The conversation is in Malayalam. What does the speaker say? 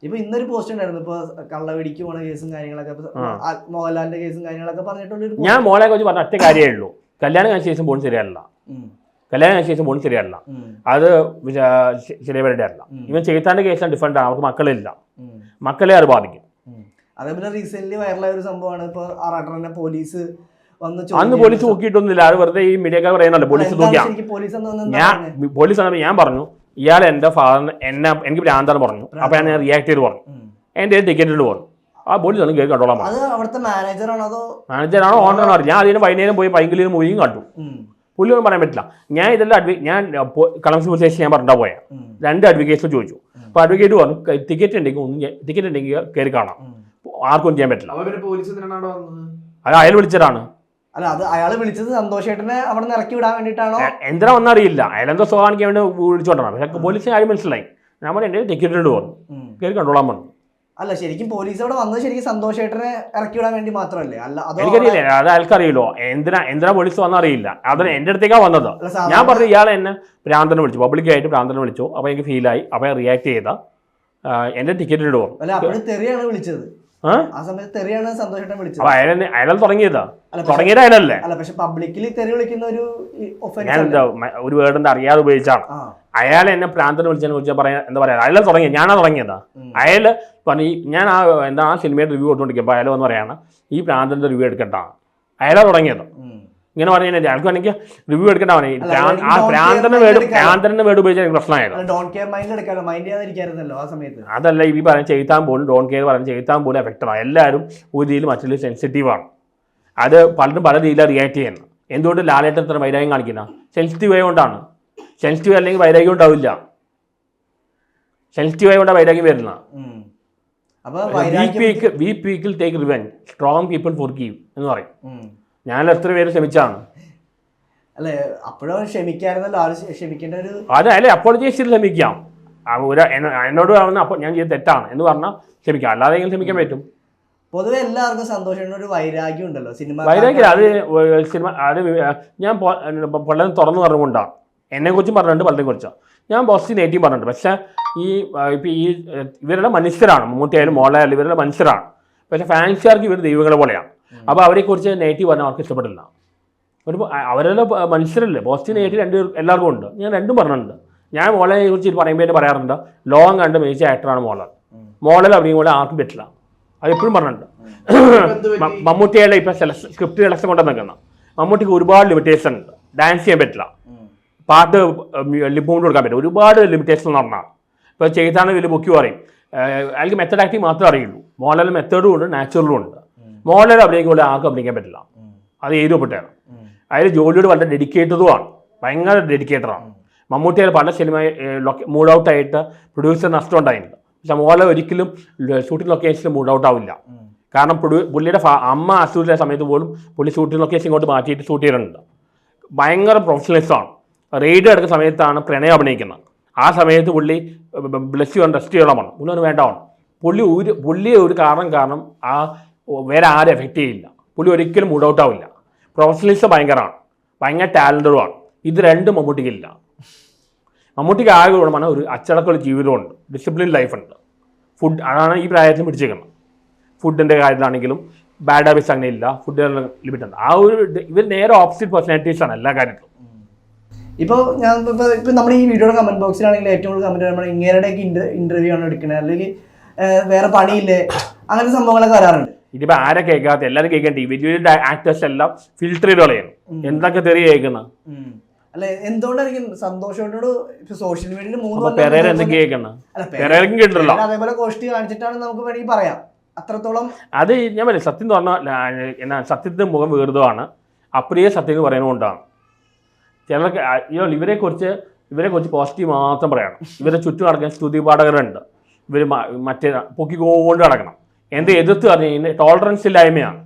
ഇപ്പൊ ഇന്നൊരു പോസ്റ്റ് ഉണ്ടായിരുന്നു, ഇപ്പൊ കള്ളവെടിക്ക് പോണ കേസും കാര്യങ്ങളൊക്കെ, മോഹൻലാലിന്റെ കേസും കാര്യങ്ങളൊക്കെ പറഞ്ഞിട്ടുള്ള ഞാൻ മോളെ കുറിച്ച് പറഞ്ഞ ഒറ്റ കാര്യമേ ഉള്ളൂ. കല്യാണം കഴിച്ച ശേഷം പോലും ശരിയല്ല, കല്യാണം കഴിച്ച ശേഷം പോലും ശരിയല്ല, അത് ശരിയവരുടെ അല്ല. ഇവൻ ചെയ്താന്റെ കേസാണ് ഡിഫറെന്റ് ആണ്. അവർക്ക് മക്കളില്ല, മക്കളെ അത് ബാധിക്കും. അതേപോലെ റീസെന്റ് വൈറലായ ഒരു സംഭവമാണ് ഇപ്പൊ ആറാട്ടനെ പോലീസ് അന്ന് പോലീസ് നോക്കിയിട്ടൊന്നുമില്ല. അത് വെറുതെ ഈ മീഡിയക്കാർ പറയുന്നല്ലോ പോലീസ് നോക്കിയാ. ഞാൻ പറഞ്ഞു ഇയാൾ എന്റെ ഫാദറിന് എനിക്ക് ഭ്രാന്താണ് പറഞ്ഞു. അപ്പൊ ഞാൻ റിയാക്ട് ചെയ്ത് പറഞ്ഞു, എന്റെ ടിക്കറ്റ് ഇട്ട് പറഞ്ഞു. ആ പോലീസ് ഒന്ന് കയറി കണ്ടോളാം. മാനേജറാണോ ഓണറാണോ അറിയാം. ഞാൻ അതിന് വൈകുന്നേരം പോയി പൈങ്കിളിയിൽ മൂവിയും കണ്ടു. പുള്ളിയൊന്നും പറയാൻ പറ്റില്ല. ഞാൻ ഇതെല്ലാം ഞാൻ കളംസ് പോലീസ് സ്റ്റേഷൻ ഞാൻ പറഞ്ഞാൽ പോയാ 2 അഡ്വക്കേറ്റ്സ് ചോദിച്ചു. അപ്പൊ അഡ്വക്കേറ്റ് പറഞ്ഞു ടിക്കറ്റ് ഉണ്ടെങ്കിൽ കയറി കാണാം, ആർക്കും ചെയ്യാൻ പറ്റില്ല. അത് അയാൾ വിളിച്ചതാണ്. അല്ല, അത് അയാൾ വിളിച്ചത് സന്തോഷേട്ടനെ അവിടെ നിന്ന് ഇറക്കി വിടാൻ വേണ്ടിയിട്ടാണോ എന്തിനാ ഒന്നറിയില്ല. അയാളെന്തോ സ്വഭാവം കാണിക്കാൻ വേണ്ടി വിളിച്ചോണ്ടാണ്. പക്ഷെ പോലീസിന് കാര്യം മനസ്സിലായി. ഞാൻ പറഞ്ഞു എന്റെ ടിക്കറ്റ് ഉണ്ട് പറഞ്ഞു, കയറി കണ്ടോളാൻ പറഞ്ഞു. അല്ല, ശരിക്കും പോലീസ് അവിടെ വന്നത് ശരിക്കും സന്തോഷേട്ടനെ ഇറക്കി വിടാൻ വേണ്ടി മാത്രമല്ലേ? അല്ല, എനിക്കറിയില്ല, അത് അയാൾക്കറിയില്ലോ. എന്തിനാ പോലീസ് വന്നറിയില്ല. അത് എന്റെ അടുത്തേക്കാ വന്നത്. ഞാൻ പറഞ്ഞു ഇയാളെ എന്നെ ഭ്രാന്തനെ വിളിച്ചു, പബ്ലിക്കായിട്ട് ഭ്രാന്തനെ വിളിച്ചു. അപ്പൊ എനിക്ക് ഫീലായി. അപ്പൊ റിയാക്ട് ചെയ്ത എന്റെ ടിക്കറ്റ് ഇടുവോ. അല്ല, അപ്പോഴും തെറിയാണ് വിളിച്ചത്. ആ സമയത്ത് തെറിയാണ് സന്തോഷേട്ടൻ വിളിച്ചത്. അയാൾ തുടങ്ങിയത് അയാളല്ലേ. അല്ല, പക്ഷെ പബ്ലിക്കിൽ തെറി വിളിക്കുന്ന ഞാൻ ഒരു വേർഡ് എന്താ അറിയാതെ ഉപയോഗിച്ചാണ്. അയാൾ എന്നെ പ്രാന്തനെ വിളിച്ചതിനെ കുറിച്ച് പറയാൻ എന്താ പറയാ, അയാളെ തുടങ്ങിയത്, ഞാനാ തുടങ്ങിയതാ. അയാള് പറഞ്ഞു ഞാൻ ആ സിനിമയുടെ റിവ്യൂ കൊടുത്തോണ്ടിരിക്കുമ്പോൾ അയാൾ വന്ന് പറയാണ് ഈ പ്രാന്തന്റെ റിവ്യൂ എടുക്കട്ടാണ്. അയാളാ തുടങ്ങിയത്. ഇങ്ങനെ പറഞ്ഞു കഴിഞ്ഞാൽ അയാൾക്ക് വേണമെങ്കിൽ റിവ്യൂ എടുക്കണ്ട. പ്രാന്തന്റെ വേർഡ് ഉപയോഗിച്ചാൽ എനിക്ക് പ്രശ്നമായിരുന്നു. അതല്ല ഈ പറഞ്ഞ ചെയ്താൻ പോലും ഡോൺ കെയർ പറഞ്ഞ ചെയ്താൻ പോലും എഫക്റ്റഡാണ്. എല്ലാവരും ഒരു രീതിയിൽ മറ്റുള്ള സെൻസിറ്റീവാണ്. അത് പലരും പല രീതിയിലാണ് റിയാക്ട് ചെയ്യുന്നത്. എന്തുകൊണ്ട് ലാലേട്ടൻ ഇത്ര വൈരാഗ്യം കാണിക്കുന്ന? സെൻസിറ്റീവ് ആയതുകൊണ്ടാണ്. സെൻസിറ്റീവ് അല്ലെങ്കിൽ വൈരാഗ്യം ഉണ്ടാവില്ല. സെൻസിറ്റീവ് ആയതുകൊണ്ടാണ് വൈരാഗ്യം വരുന്നത്. Weak people take revenge, strong people forgive എന്ന് പറയും. ഞാൻ എത്ര പേര് ക്ഷമിച്ചാണ്. അല്ലെ, അപ്പോഴും ക്ഷമിക്കായിരുന്നല്ലോ. അതെ, അല്ലെ അപ്പോളജൈസ് ചെയ്ത് ക്ഷമിക്കാം. എന്നോട് അപ്പോൾ ഞാൻ ചെയ്ത് തെറ്റാണ് എന്ന് പറഞ്ഞാൽ ക്ഷമിക്കാം. അല്ലാതെ എങ്ങനെ ക്ഷമിക്കാൻ പറ്റും? പൊതുവെ എല്ലാവർക്കും സന്തോഷം ഒരു വൈരാഗ്യം ഉണ്ടല്ലോ സിനിമ. വൈരാഗ്യം അത് സിനിമ അത് ഞാൻ പലതും തുറന്നു പറഞ്ഞുകൊണ്ടാണ്. എന്നെക്കുറിച്ചും പറഞ്ഞിട്ടുണ്ട്, പലരെയും കുറിച്ചാണ് ഞാൻ പോസിറ്റീവ് നെഗറ്റീവ് പറഞ്ഞിട്ടുണ്ട്. പക്ഷേ ഇപ്പം ഇവരുടെ മനുഷ്യരാണ്, മമ്മൂട്ടിയായാലും മോളായാലും ഇവരുടെ മനുഷ്യരാണ്. പക്ഷേ ഫാൻസുകാർക്ക് ഇവർ ദൈവങ്ങളെ പോലെയാണ്. അപ്പോൾ അവരെക്കുറിച്ച് നെഗറ്റീവ് പറഞ്ഞാൽ അവർക്ക് ഇഷ്ടപ്പെടില്ല. അവരുടെ മനുഷ്യരല്ലേ. പോസിറ്റീവ് നെഗറ്റീവ് എല്ലാവർക്കും ഉണ്ട്. ഞാൻ രണ്ടും പറഞ്ഞിട്ടുണ്ട്. ഞാൻ മോളെ കുറിച്ച് പറയുമ്പോൾ പറയാറുണ്ട്, ലോകം കണ്ട് മികച്ച ആക്ടറാണ് മോളൽ അഭിനയം പോലെ ആർക്കും പറ്റില്ല. അത് എപ്പോഴും പറഞ്ഞിട്ടുണ്ട്. മമ്മൂട്ടിയുടെ ഇപ്പം സ്ക്രിപ്റ്റ് സെലക്ഷൻ കൊണ്ടു നിൽക്കുന്ന മമ്മൂട്ടിക്ക് ഒരുപാട് ലിമിറ്റേഷൻ ഉണ്ട്. ഡാൻസ് ചെയ്യാൻ പറ്റില്ല, പാട്ട് ലിപ് മൂവ്മെന്റ് കൊടുക്കാൻ പറ്റില്ല, ഒരുപാട് ലിമിറ്റേഷൻ എന്ന് പറഞ്ഞാൽ. ഇപ്പോൾ ചെയ്താണ് വലിയ ബുക്കി പറയും അയാൾക്ക് മെത്തേഡ് ആക്ടിങ് മാത്രമേ അറിയുള്ളൂ. മോളൽ മെത്തേഡും ഉണ്ട്, നാച്ചുറലും ഉണ്ട്. മോളൽ അഭിനയിക്കുമ്പോൾ ആർക്കും അഭിനയിക്കാൻ പറ്റില്ല. അത് എഴുതപ്പെട്ടാണ്. അതിൽ ജോലിയോട് വളരെ ഡെഡിക്കേറ്റഡുമാണ്, ഭയങ്കര ഡെഡിക്കേറ്റഡാണ്. മമ്മൂട്ടിയാൽ പല സിനിമ മൂഡ് ഔട്ടായിട്ട് പ്രൊഡ്യൂസർ നഷ്ടം ഉണ്ടായിട്ടുണ്ട്. പക്ഷെ മോളെ ഒരിക്കലും ഷൂട്ടിംഗ് ലൊക്കേഷനിൽ മൂഡ് ഔട്ട് ആവില്ല. കാരണം പുള്ളിയുടെ അമ്മ അസൂരിലെ സമയത്ത് പോലും പുള്ളി ഷൂട്ടിംഗ് ലൊക്കേഷൻ ഇങ്ങോട്ട് മാറ്റിയിട്ട് ഷൂട്ട് ചെയ്തിട്ടുണ്ട്. ഭയങ്കര പ്രൊഫഷണലിസമാണ്. റെയ്ഡ് എടുക്കുന്ന സമയത്താണ് പ്രണയം അഭിനയിക്കുന്നത്. ആ സമയത്ത് പുള്ളി ബ്ലസ് ചെയ്യാൻ റെസ്റ്റ് ചെയ്യണം പറഞ്ഞു. പുള്ളി വേണ്ടാണ്. പുള്ളിയെ ഒരു കാരണം ആ വേറെ ആരും എഫക്റ്റ് ചെയ്യില്ല. പുള്ളി ഒരിക്കലും മൂഡ് ഔട്ട് ആവില്ല. പ്രൊഫഷണലിസം ഭയങ്കരമാണ്, ഭയങ്കര ടാലൻറ്റഡുമാണ്. ഇത് രണ്ടും മമ്മൂട്ടിക്കില്ല. മമ്മൂട്ടിക്ക് ആകെ ഗുണമാണ് ഒരു അച്ചടക്കമുള്ള ജീവിതമുണ്ട്, ഡിസിപ്ലിൻ ലൈഫുണ്ട്. ഫുഡ് അതാണ് ഈ പ്രായത്തിൽ പിടിച്ചേക്കുന്നത്. ഫുഡിൻ്റെ കാര്യത്തിലാണെങ്കിലും ബാഡ് ഹാബിറ്റ്സ് അങ്ങനെ ഇല്ല, ഫുഡിനുള്ള ലിമിറ്റ് ഉണ്ട്. ആ ഒരു ഇവർ നേരെ ഓപ്പോസിറ്റ് പേഴ്സണാലിറ്റീസാണ് എല്ലാ കാര്യത്തിലും. ഇപ്പോൾ ഇപ്പം നമ്മൾ ഈ വീഡിയോയുടെ കമന്റ് ബോക്സിലാണെങ്കിൽ ഏറ്റവും കൂടുതൽ കമന്റ് നമ്മൾ ഇങ്ങനെയൊക്കെ ഇന്റർവ്യൂ ആണ് എടുക്കുന്നത്, അല്ലെങ്കിൽ വേറെ പണിയില്ലേ, അങ്ങനത്തെ സംഭവങ്ങളൊക്കെ വരാറുണ്ട്. ഇതിപ്പോൾ ആരെ കേൾക്കാത്ത എല്ലാവരും കേൾക്കേണ്ടി വലിയ ആക്ടേഴ്സ് എല്ലാം ഫിൽട്ടർ ചെയ്ത് കളയുന്നു. എന്തൊക്കെ തെറി കേൾക്കുന്നത്? അല്ലെ, എന്തുകൊണ്ടായിരിക്കും സന്തോഷത്തോട് സോഷ്യൽ മീഡിയയിൽ 3 അതേപോലെ കോഷ്ടി കാണിച്ചിട്ടാണ് നമുക്ക് വേണമെങ്കിൽ പറയാം. അത്രത്തോളം അത് ഞാൻ പറയാം. സത്യം എന്ന് പറഞ്ഞാൽ എന്നാ സത്യത്തിന്റെ മുഖം വേർതമാണ്, അപ്രിയ സത്യം പറയുന്നതുകൊണ്ടാണ്. ചിലർക്ക് ഇവരെക്കുറിച്ച് പോസിറ്റീവ് മാത്രം പറയണം. ഇവരെ ചുറ്റും നടക്കാൻ സ്തുതി പാഠകരുണ്ട്. ഇവർ മറ്റേ പൊക്കിക്കൊണ്ട് നടക്കണം. എന്ത് എതിർത്ത് പറഞ്ഞു കഴിഞ്ഞാൽ ടോളറൻസ് ഇല്ലായ്മയാണ്.